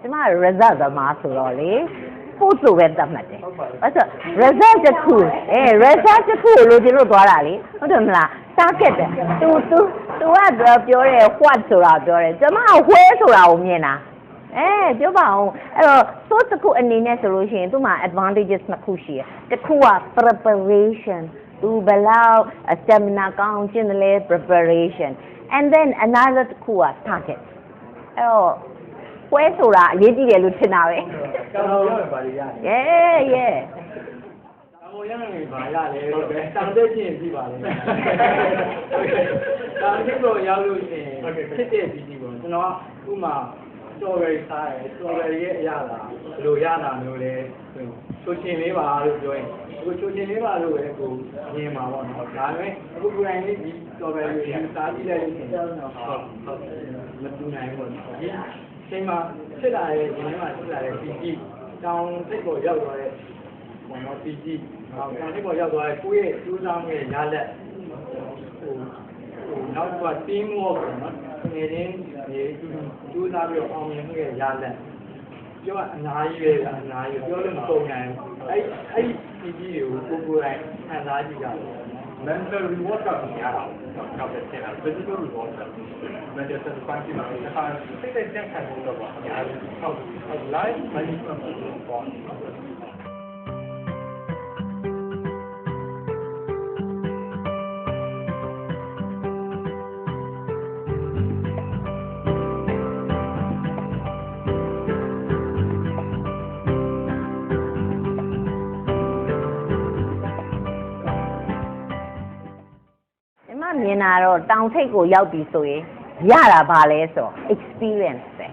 ကျမ result သမားဆိုတော့လေပို့လို့ပဲတတ်မှတ်တယ်အဲ့ဆို result တစ်ခုresult တစ်ခုလို့ဒီလိုသွားတာလေဟုတ်တယ်မလား target တယ်သူကပြောတယ် what ဆိုတာပြောတယ်ကျမ where ဆိုတာကိုမြင်တာပြောပါအောင်အဲ့တော့ source တစ်ခုအနေနဲ့ဆိုလို့ရှိရင်သူ့မှာ advantages နှစ်ခုရှိတယ်တစ်ခုက preparation သူဘယ်လောက် stamina ကောင်းကျင့်တယ်လဲ preparation and then another တစ်ခုက target အဲ့တော့ပွဲဆိုတာအရေးကြီးတယ်လို့ထင်တာပဲကာမောရပါလေရတယ်ကာမောရနေပါရတယ်ဟုတ်တယ်တောင်တက်ချင်းကြည့်ပါလေတောင်တက်ကိုရောက်လို့ရှိရင်ဖြစ်တဲ့ပြီးပြီပေါ့ကျွန်တော်ကဥမာ strawberry စားတယ် strawberry ရဲ့အရာလားဘယ်လိုရတာမျိုးလဲချိုချင်လေးပါလို့ပြောရင်အခုချိုချင်လေးပါလို့ပဲကိုမြင်မှာပေါ့နော်ဒါပေမဲ့အခုကိုယ်တိုင်လေးဒီ strawberry ကိုစားကြည့်လိုက်လို့ရှိရင်ဟုတ်မတူနိုင်ဘူးပေါ့ဒီချိန်မှာဖြစ်လာတဲ့ဒီနေ့မှာဖြစ်လာတဲ့ PG တောင်စိတ်ကိုရောက်သွားတဲ့ပေါ့နော် PG တောင်စိတ်ကိုရောက်သွားတဲ့ကိုယ့်ရဲ့ကျိုးဆောင်ရဲ့ရလက်နောက်က team work ပေါ့နော်ငယ်ချင်းဒီကျိုးစားပြီးတော့အောင်မြင်မှုရဲ့ရလက်ပြောအများကြီးပဲအများကြီးပြောလို့မကုန်နိုင်ဘူးအဲ့ PG ကိုကိုယ်တိုင်ခံစားကြည့်ကြတယ်mental reward ကများတာနောက်တဲ့ဆင်လာ physical reward က mental satisfaction ကစိတ်တဲ့ကြံ့ခိုင်မှုတော့ပါအများကြီးဟုတ် life management ပေါ့မြင်တာတော့တောင်ထိပ်ကိုရောက်ပြီဆိုရင်ရတာပါလဲဆို experience ပဲ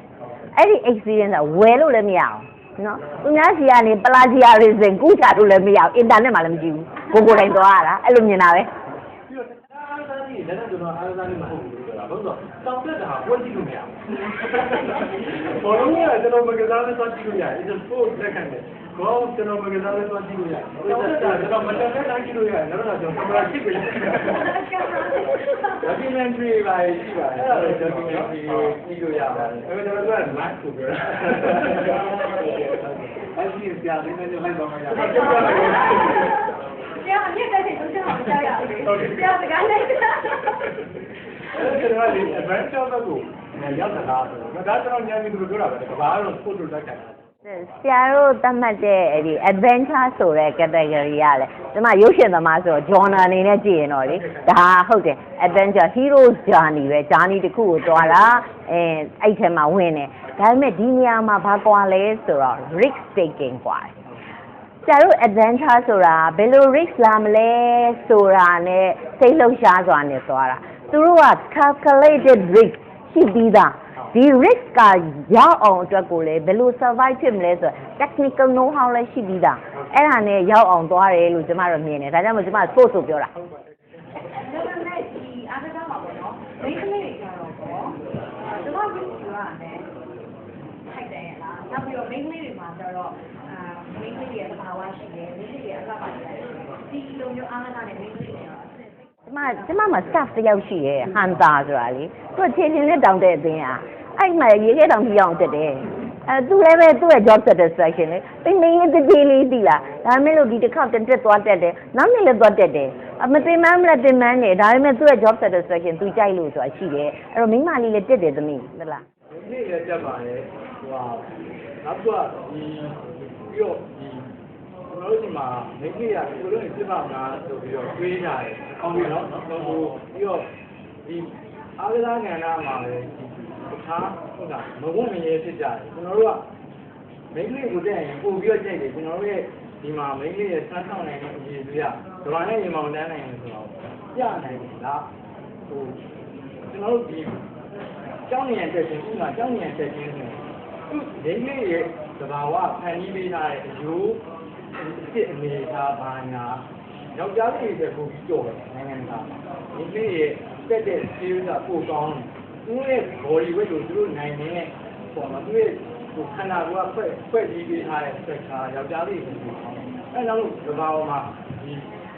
အဲ့ဒီ experience ကဝယ်လို့လည်းမရအောင်နော်သူများစီကနေပလာဂျီယာရီစင်ကူးချလို့လည်းမရအောင် internet မှာလည်းမကြည့်ဘူးကိုယ်တိုင်သွားရတာအဲ့လိုမြင်တာပဲပြီးတော့အားစားကြီးလည်းကျွန်တော်အားစားလေးမဟုတ်ဘူးဆိုတာဘာလို့ဆိုတောင်တက်တာဝယ်ကြည့်လို့မရဘူးဘောလုံးကကျွန်တော်မကစားလို့သွားကြည့်လို့ရတယ် it's a sport လက်ခံတယ်ဘောကျွန်တော်မကစားလို့သွားကြည့်လို့ရတယ်တောင်တက်တာကျွန်တော်မတက်တဲ့တိုင်းကြည့်လို့ရတယ်နောက်တော့ကျွန်တော်ကင်မရာကြည့်ပြီးdocumentary ပါရှိပါတယ်အဲ့ဒါလည်း documentary ကြည့်လို့ရပါတယ်အဲ့ဒါကျွန်တော်က live ကိုပြောတာအဲ့ဒီဆရာလေးနဲ့လိုက်တော့မှရတယ်ဆရာအမြင့်တဲ့ချိန်တော့ကျွန်တော်ကြားရတယ်ဆရာစကားလိုက်အဲ့ဒါကျွန်တော်လည်း adventure ဘက်ကိုရောက်တာဆိုတော့ဒါကျွန်တော်ညံပြီးသူပြောတာပဲကဘာလို့ sport လို့တက်ခံတာ ဆရာတို့သတ်မှတ်တဲ့ဒီ adventure ဆိုတဲ့ category ကလေဒီမှာရုပ်ရှင်သမားဆိုတော့ genre အနေနဲ့ကြည့်ရင်တော့လေဒါဟုတ်တယ် adventure heroes journey ပဲ journey တစ်ခုကိုသွားတာအဲ့ထဲမှာဝင်တယ်ဒါပေမဲ့ဒီနေရာမှာဘာကွာလဲဆိုတော့ risk taking ကွာဆရာတို့ adventure ဆိုတာဘယ်လို risk လာမလဲဆိုတာနဲ့စိတ်လှုပ်ရှားစွာနဲ့သွားတာသူတို့က calculated risk ရှိပြီးသားဒီ risk ကရောက်အောင်အတွက်ကိုလည်းဘယ်လို survive ဖြစ်မလဲဆိုတော့ technical know how လည်းရှိပြီးသားအဲ့ဒါနဲ့ရောက်အောင်သွားတယ်လို့ကျမတို့မြင်တယ်ဒါကြောင့်မို့ကျမ sports ဆိုပြောတာဒါပေမဲ့ဒီအားကစားမှာပေါ့နော်မိန်းကလေးတွေကတော့ပေါ့ကျမ risk ယူရတယ်ထိုက်တယ်လားနောက်ပြီးတော့မိန်းကလေးတွေမှာကျတော့မိန်းကလေးတွေရဲ့သဘာဝရှိတယ်မိန်းကလေးတွေအလှပါရှိတယ်ဒီလိုမျိုးအားကစားနဲ့မိန်းကလေးတွေကတော့ကျမမှာ staff တယောက်ရှိရဲ့ Hunter ဆိုတာလေသူကချင်းချင်းနဲ့တောင်းတဲ့အတင်းอ่ะအဲ့မှာရေခဲတောင်ပြောင်းတက်တယ်သူလည်းပဲသူ့ရဲ့ job satisfaction လေတင်းတင်းတေးလေးတည်လားဒါပေမဲ့လို့ဒီတစ်ခါတက်သွားတက်တယ်နောက်နေ့လည်းသွားတက်တယ်မတင်မမ်းလည်းတင်မမ်းနေဒါပေမဲ့သူ့ရဲ့ job satisfaction သူကြိုက်လို့ဆိုတာရှိတယ်အဲ့တော့မိန်းမလေးလည်းတက်တယ်သမီးဟုတ်လားဒီနေ့လည်းတက်ပါတယ်ဟိုနောက်ဒီပြီးတော့ဒီကျွန်တော်တို့ဒီမှာမိန်းကလေးကကိုလိုနေပြပါမလားဆိုပြီးတော့တွေးကြတယ်။ဟုတ်ပြီနော်။ဟိုပြီးတော့ဒီအားကစားကဏ္ဍမှာလည်းတခြားဟုတ်တာမဝုန်းမရဲဖြစ်ကြတယ်။ကျွန်တော်တို့ကမိန်းကလေးကိုတက်ရင်ပို့ပြီးတော့ကြိုက်တယ်ကျွန်တော်တို့ရဲ့ဒီမှာမိန်းကလေးရဲ့စမ်းဆောင်နိုင်တဲ့အရေးတွေကဒဘာနဲ့ရေမောင်တန်းနိုင်တယ်ဆိုတော့ပြနိုင်တယ်လားဟိုကျွန်တော်တို့ဒီကျောင်းနေရတဲ့ချင်းဥမာကျောင်းနေရတဲ့ချင်းဆိုသူမိန်းကလေးရဲ့သဘာဝဖန်တီးပေးထားတဲ့အယိုးဖြစ်အနေထားဘာညာယောက်ျားလေးတွေပို့ပြီးကြော်တယ်နိုင်ငံကဒီလေးရဲ့တက်တဲ့ skills ကပိုကောင်းတယ်သူရဲ့ body weight ကိုသူတို့နိုင်နေတဲ့ပုံမှာသူရဲ့ခန္ဓာကိုယ်ကဖွဲ့ပြီးပေးထားတဲ့ structure ယောက်ျားလေးတွေပိုကောင်းအဲကြောင့်လို့ဒီဘာမှာဒီ514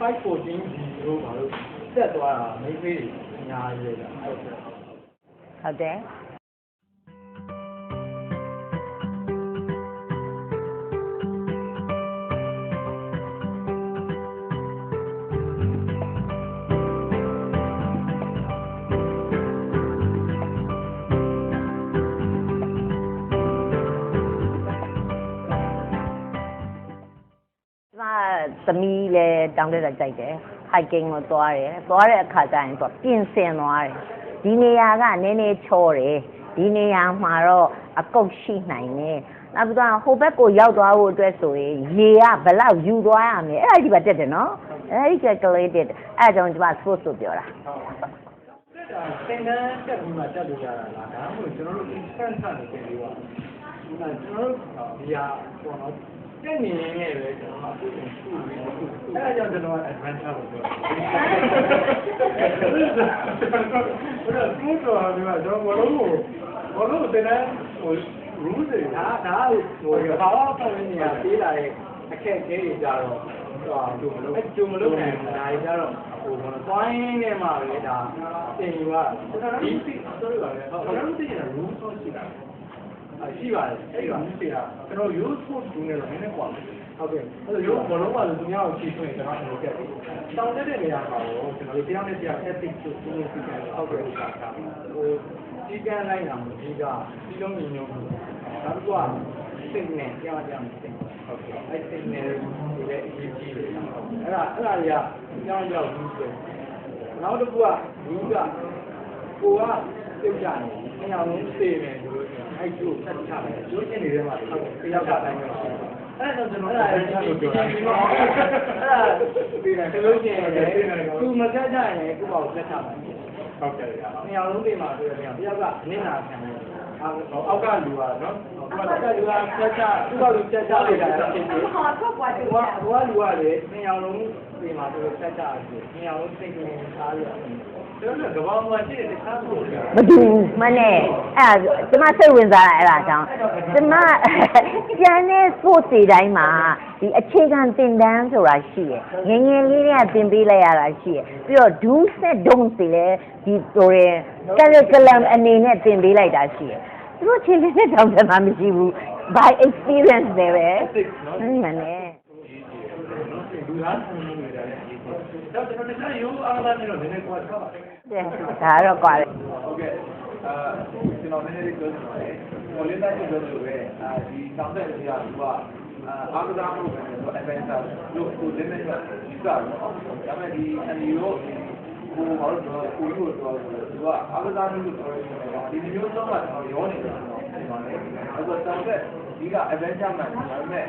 0ဘာလို့တက်သွားတာမိန်းကလေးတွေအများကြီးပဲဟုတ်တယ်သမီးလည်းတောင်းတတာကြိုက်တယ် hiking ကိုသွားတဲ့အခါကျရင်သူပြင်ဆင်သွားတယ်ဒီနေရာကနည်းနည်းချောတယ်ဒီနေရာမှာတော့အကုတ်ရှိနိုင်တယ်နောက်ပြီးတော့ဟိုဘက်ကိုရောက်သွားဖို့အတွက်ဆိုရင်ရေကဘယ်လောက်ယူသွားရမလဲအဲ့ဒါဒီပါတက်တယ်နော်အဲ့ဒီ calculated အဲ့ဒါကြောင့်ကျွန်မ sports ဆိုပြောတာသင်တန်းတက်ပြီးမှတက်လို့ရတာလားဒါမှမဟုတ်ကျွန်တော်တို့ instant နေတယ်လို့ပါကျွန်တော်တို့ဒီဟာပေါ့နော်တက်နေနေနဲ့ပဲကျွန်တော်အခုတင်စုပြီးအဲ့ဒါကြောင့်ကျွန်တော် adventure လို့ပြောတယ်ဘယ်လိုပြောတော့ဒီမှာကျွန်တော်ဘောလုံးတင်တဲ့ဟို rules တွေဒါဟိုဘာလို့ပတ်နေရပေးလာတဲ့အခက်အခဲတွေကြတော့ကျုံမလို့နိုင်ဘူးဒါကြတော့ဟိုဘောင်းနေမှာပဲဒါတင်ယူကဒီ sorry ပါလေဟုတ်တယ်တင်ရ rules ဆိုရှိတာရှိပါတယ်အဲ့ဒါမရှိတာကျွန်တော် use code တူနေတော့နည်းနည်းกว่าဟုတ်ကဲ့အဲ့လိုဘောလုံးပါလို့သူများကိုချီးဆွေးကျွန်တော်တို့ကတောင်းတဲ့နေရာမှာတော့ကျွန်တော်တို့တရားနဲ့တရား ethics ကိုသူတို့သိကြတယ်ဟုတ်ကဲ့ဟိုဒီကန်းလိုက်တာမကြီးကဒီလုံးညီညွတ်မှုနောက်တစ်ခုကစိတ်နဲ့တရားကြမ်းစိတ်ဟုတ်ကဲ့အဲ့စိတ်နဲ့ဒီရဲ့အရေးကြီးတယ်အဲ့ဒါတွေကကြောင်းရောက်ဘူးဆိုနောက်တစ်ခုကလူကကိုကပြုတ်ကြတယ်အများဆုံးသိတယ်ဆိုလို့အဲ့ကျိုးဆက်ချတယ်ကျိုးချင်းတွေထဲမှာဟုတ်ကဲ့တယောက်တိုင်းပဲအဲ့တော့ကျွန်တော်အဲ့ဒါလည်းပြောတာအဲ့ဒါပြီးတယ်ဆိုလို့ရှိရင်သူမဆက်ကြရင်ကိုပေါ့ဆက်ချမယ်ဟုတ်ကဲ့အများဆုံးသိမှာဆိုရင်တယောက်ကနင်းနာခံတယ်အောက်ကလူကနော်သူကလူကဆက်ချသူကလူဆက်ချလိုက်တာဖြစ်တယ်ဟိုလူကလည်းအများဆုံးသိမှာဆိုဆက်ချတယ်အများဆုံးသိနေသားရကျွန်တော်ကဘာမှရှိတဲ့ခါဆိုမတူမနဲ့အဲ့ဒါကျမစိတ်ဝင်စားတာအဲ့ဒါကြောင့်ကျမကျန်တဲ့ sports တွေတိုင်းမှာဒီအခြေခံသင်တန်းဆိုတာရှိရယ်ငယ်လေးတွေကသင်ပေးလိုက်ရတာရှိရယ်ပြီးတော့ do's နဲ့ don'ts တွေလည်းဒီဆိုရင် curriculum အနေနဲ့သင်ပေးလိုက်တာရှိရယ်သူတို့ချင်းလေးနဲ့တောင်းတမှာမရှိဘူး by experience တွေပဲမှန်တယ်လူသားဆင်းနေတယ်တော့ကျွန်တော်တခြားရိုးအားသားနေတော့နည်းနည်းကွာထားပါဒါတော့ကွာတယ်ဟုတ်ကဲ့ ကျွန်တော်နည်းနည်းပြောချင်ပါတယ်။ဟိုလေးတိုင်းပြောလို့ပဲဒီတောင်တဲ့နေရာကအားကစားမှုပဲဆို adventure လို့ကို limit ကယူတာတော့ဒါပေမဲ့ဒီအနီရောကိုဟောတော့ကိုလို့တော့သူကအားကစားမှုလို့ပြောရတယ်ဒီမျိုးတော့ရောနေတယ်ဒီမှာလေအဲ့တော့တောင်တဲ့ဒီက adventure မှာဒါပေမဲ့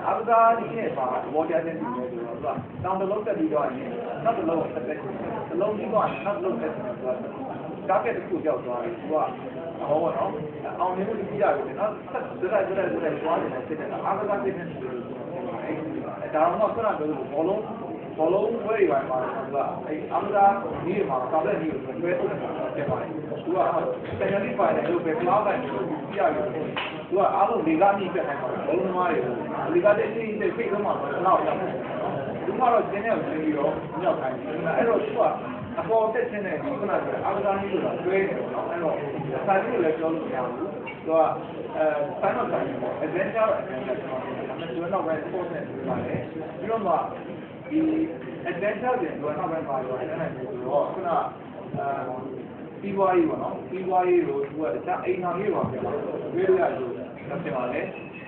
အားကစားဒီနဲ့ပါ water နဲ့တူတယ်ဆိုတော့သူကတောင်တလုံးတက်ပြီးတော့ရင်နောက်တလုံးတက်တယ်တလုံးကြီးတော့နောက်တလုံးတက်တယ်ဆိုတော့ကားကတစ်ခုကြောက်သွားတယ်သူကဟောပေါ့နော်အောင်မြင်မှုကြည့်ရတယ်နော်ဆက်စရိုက်သွားတယ်ဖြစ်တယ်အားကစားဖြစ်နေတယ်ဒါတော့ခုနကပြောလို့ဘောလုံးဝဲရပါမှာသူကအဲအားကစားဒီမှာတောက်တဲ့ဒီကိုတွဲထုတ်နေတာဖြစ်ပါတယ်သူကတကယ်လို့ပါတယ်လို့ပဲကလောက်တိုင်းကိုကြည့်ရတယ်သူကအားလုံးလေကားမြင့်ပြတ်နိုင်ပါတယ်ဘောလုံးသမားတွေလေကားတဲ့စိတ်ဆုံးမှာတော့ရောက်တယ်သူကတော့ကျင်းနေကိုပြီးတော့မြောက်ခိုင်းတယ်အဲ့တော့သူကအပေါ်တက်ခြင်းနဲ့ဒီခုနကအားကစားနည်းလို့တွဲတယ်နော်အဲ့တော့စာကြည့်လို့လည်းပြောလို့မရဘူးသူကဆိုင်တော့ဆိုင်ပေါ့ adventure ကျွန်တော်လည်းပို့နေတယ်ပါတယ်ပြီးတော့မှဒီ adventure တွေတော့နောက်ပိုင်းပါတော့အဲ့ဒါနဲ့ဆိုတော့ခုနပြီးွားရေးပေါ့နော်ပြီးွားရေးကိုသူကတခြားအိမ်တော်လေးပါပြန်ပါဝေးလို့ရတယ်လို့ပြောပါလေ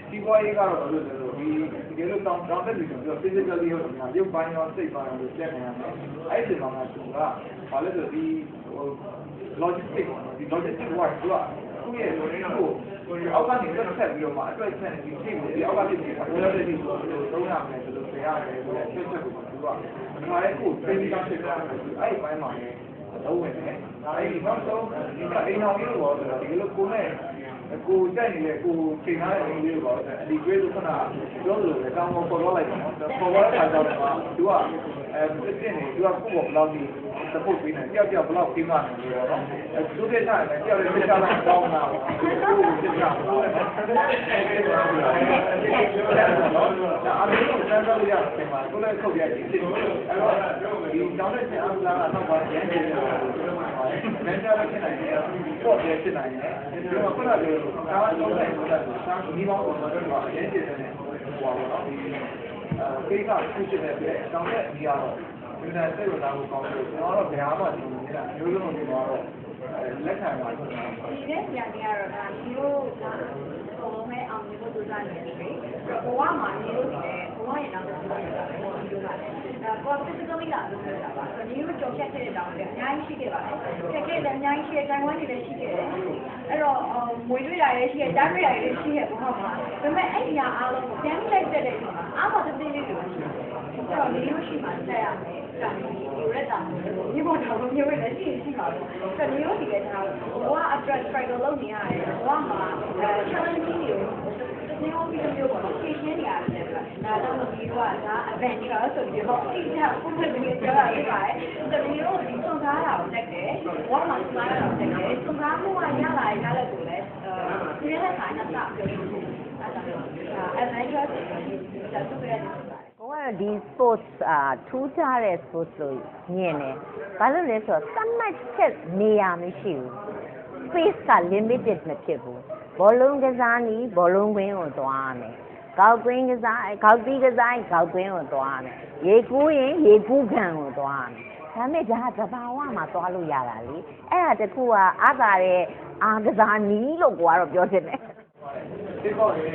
ပြီးွားရေးကတော့ဘယ်လိုလဲဆိုဒီတကယ်လို့တောင်းတဲ့လူတွေဆို physically ရောရုပ်ပိုင်းရောစိတ်ပိုင်းရောလို့တက်နေရတယ်အဲ့ဒီမှာကသူကဘာလဲဆိုဒီlogistic work သူကသူ့ရဲ့လူတွေကိုအောက်ကနေတက်ဆက်ပြီးတော့မှအတွက်ဆက်နေပြီးချိန်ကိုဒီအောက်ကနေပြီးတော့ဘယ်လိုလဲဒီလိုသုံးရမယ်ဆိုလို့ဆရာရတယ်ဆိုတော့ချက်ချက်ကိုသူကဒါမှလည်းကို training တောင်းဖြစ်တာအဲ့ဒီပိုင်းမှာလည်းလုံးဝင်တယ်အဲ့ဒီနောက်ဆုံးဒီကအိမ်အောင်လေးတော့ဆိုတာဒီလိုကိုနဲ့ကိုတက်နေလေကိုချိန်ထားတဲ့အိမ်လေးကိုပေါ့အဒီကျွေးလို့ခဏပြောလို့လေကောင်းကောင်းပေါ်တော့လိုက်ပါတော့ပေါ်တော့ခါတော့သူကပြင်းနေသူကကိုယ့်ဘောဘလောက်ဒီ support ပေးနေတယောက်ဘလောက်ပြီးမှနေလို့တော့သူတဲ့ထားတယ်တယောက်လည်းပြချလိုက်ကောင်းတာပေါ့ကိုပြချတော့အဲ့ဒါအမေကစမ်းတော့ရပြန်ပါကိုလည်းခုတ်ရကြည့်တယ်အဲ့တော့ဒီတောင်းတဲ့ချက်အားလားတော့ပါရမ်းနေတယ်လမ်းကြားဖြစ်နိုင်တယ်ပေါ့တယ်ဖြစ်နိုင်တယ်ဒီမှာခုနကပြောတာတော့လည်းဆိုတာဒီဘောင်းတော့တော့ရမ်းနေတယ်ဟိုပါတော့ဒီကိစ္စခုဖြစ်တဲ့အတွက်တောင်းတဲ့ဒီကတော့ဒီနေ့စိတ်ဝင်စားဖို့ကောင်းတယ်ကျွန်တော်တော့ဘယ်ဟာမှဒီနေတာမျိုးလုံးတွေတော့လက်ခံပါဘူးဒီနေ့ပြန်နေရတော့ဒါဒီလိုဘုံမဲ့အောင်ဒီလိုဒုစရနေတယ်ဘဝမှာနေလို့ဒီလေဘဝရဲ့နောက်တစ်ခုဆိုတာပဲဒီလိုကလည်းဒါပေါ် physically လာလို့ဆိုတာပါဆိုတော့ဒီလိုကြောက်ဖြတ်ခဲ့တဲ့တောင်းတယ်အများကြီးရှိခဲ့ပါတယ်ဖြတ်ခဲ့တယ်အများကြီးရှိတဲ့တိုင်ဝမ်တွေလည်းရှိခဲ့တယ်အဲ့တော့မွေတွေ့ရရဲ့ရှိတဲ့တားတွေ့ရရဲ့ရှိရဲ့ဘဝမှာဒါပေမဲ့အဲ့ဒီအရာအားလုံးကိုပြန်လိုက်တဲ့အခါမှာအားမတသိလေးတွေရှိတယ်အဲ့တော့ဒီလိုရှိမှဆက်ရမယ်ဒါမျိုးရက်တာဒီဘောတော်ကိုမျိုးနဲ့ရှိပါတော့ဒါမျိုးဒီကဒါဘဝအတွက် struggle လုပ်နေရတယ်ဘဝမှာ challenge တွေကိုဒီလိုမျိုးပေါ့ဖြည့်ရှင်းနေရတယ်ဒါတော့ဒီတော့ဒါ adventure ဆိုပြီးတော့အစ်ကပုံစံမျိုးပြောရပါတယ်ဒါမျိုးဒီစုံကားတာကိုတက်တယ်ဘဝမှာစုံကားတာကိုတက်တယ်စုံကားမှုကရလာရတဲ့ကိုလည်းဒီရက်ခါနဲ့စပြောလို့adventure ဆိုပြီးဒါသူ့ရဲ့ကိုကတော့ဒီ sports ထူးခြားတဲ့ sports လို့မြင်တယ်။ဘာလို့လဲဆိုတော့သတ်မှတ်ချက်နေရာမရှိဘူး။ space က limited မဖြစ်ဘူး။ဘောလုံးကစားနည်းဘောလုံးကွင်းကိုသွားရမယ်။ဂေါက်ကွင်းကစားဂေါက်တီးကစားဂေါက်ကွင်းကိုသွားရမယ်။ရေကူးရင်ရေကူးကန်ကိုသွားရမယ်။ဒါမဲ့ဒါကဘာဝမှာသွားလို့ရတာလေ။အဲ့ဒါတခုကအားသာတဲ့အားကစားနည်းလို့ကိုကတော့ပြောချင်တယ်။ဒီပေါ့လေ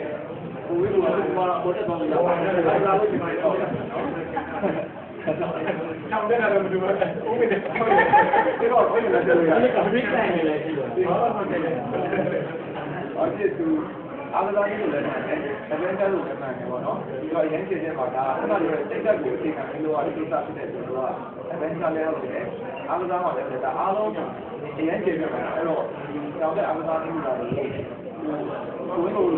ကိုဝေးလို့ဒီမှာပေါ်တဲ့ကောင်ကြီးလာလာလို့ဒီမှာတော့ကျောင်းတက်တယ်မလို့ဦးမင်းဒီတော့ဘယ်လိုလဲပြောရလဲဒီကဘိတ်တိုင်းလည်းရှိတော့ဒီတော့ဟုတ်တယ်အော်ဒီသူအားလုံးလည်းလည်းနိုင်တယ်အပြန်တက်လို့လည်းနိုင်တယ်ပေါ့နော်ဒီတော့ရင်းကျင်းတဲ့မှာဒါအဲ့ဒါလိုစိတ်သက်ကိုအချိန်ခံလို့ရတယ်ကိစ္စဖြစ်တဲ့ဆိုတော့အပြန်တက်လည်းဟုတ်တယ်အားလုံးကလည်းဒါအားလုံးရင်းကျင်းတဲ့မှာအဲ့တော့ဒီကျောင်းတဲ့အားလုံးကလည်းလာတယ်ကိုယ်တို့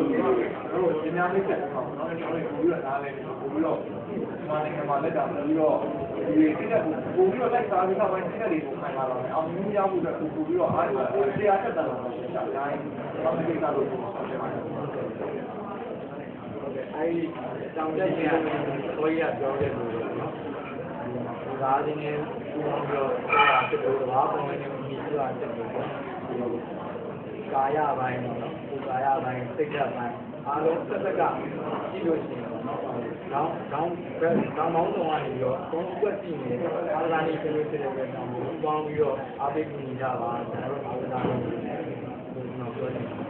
တို့ဒီများလေးတက်တော့เนาะကျွန်တော်တို့ပြီးတော့နားလဲပို့ပြီးတော့ဒီမှာနိုင်ငံမှာလက်တာပြီးတော့ဒီကိစ္စကိုပို့ပြီးတော့လိုက်စားပြီးတော့ပိုင်းကိစ္စတွေကိုခိုင်လာတော့အောင်မြင်ရမှုအတွက်ပို့ပြီးတော့အားကိုဆရာတက်တာတော့ဆက်တာတိုင်းဘာမှကိစ္စလို့ပြောပါတယ်အဲဒီတောင်တက်ကြီးကိုရပြောတဲ့လူတွေเนาะဒီကားချင်းနဲ့ပြောတာတက်လို့တဘာပုံနဲ့ဒီလိုတက်လို့ကာယပိုင်းเนาะကာယပိုင်းစိတ်ဓာတ်ပိုင်း အားလုံးဆက်ဆက်ကကြည့်လို့ရှိရင်တော့ခေါင်းမောင်းဆောင်ကနေပြီးတော့ဘုံကွက်ကြည့်နေအားသာနေဖြစ်လို့ဖြစ်တဲ့အတွက်ကြောင့်ပေါင်းပြီးတော့အားပေးကူညီကြပါကျွန်တော်တို့အားသာနေလို့ကျွန်တော်ပြောချင်တယ်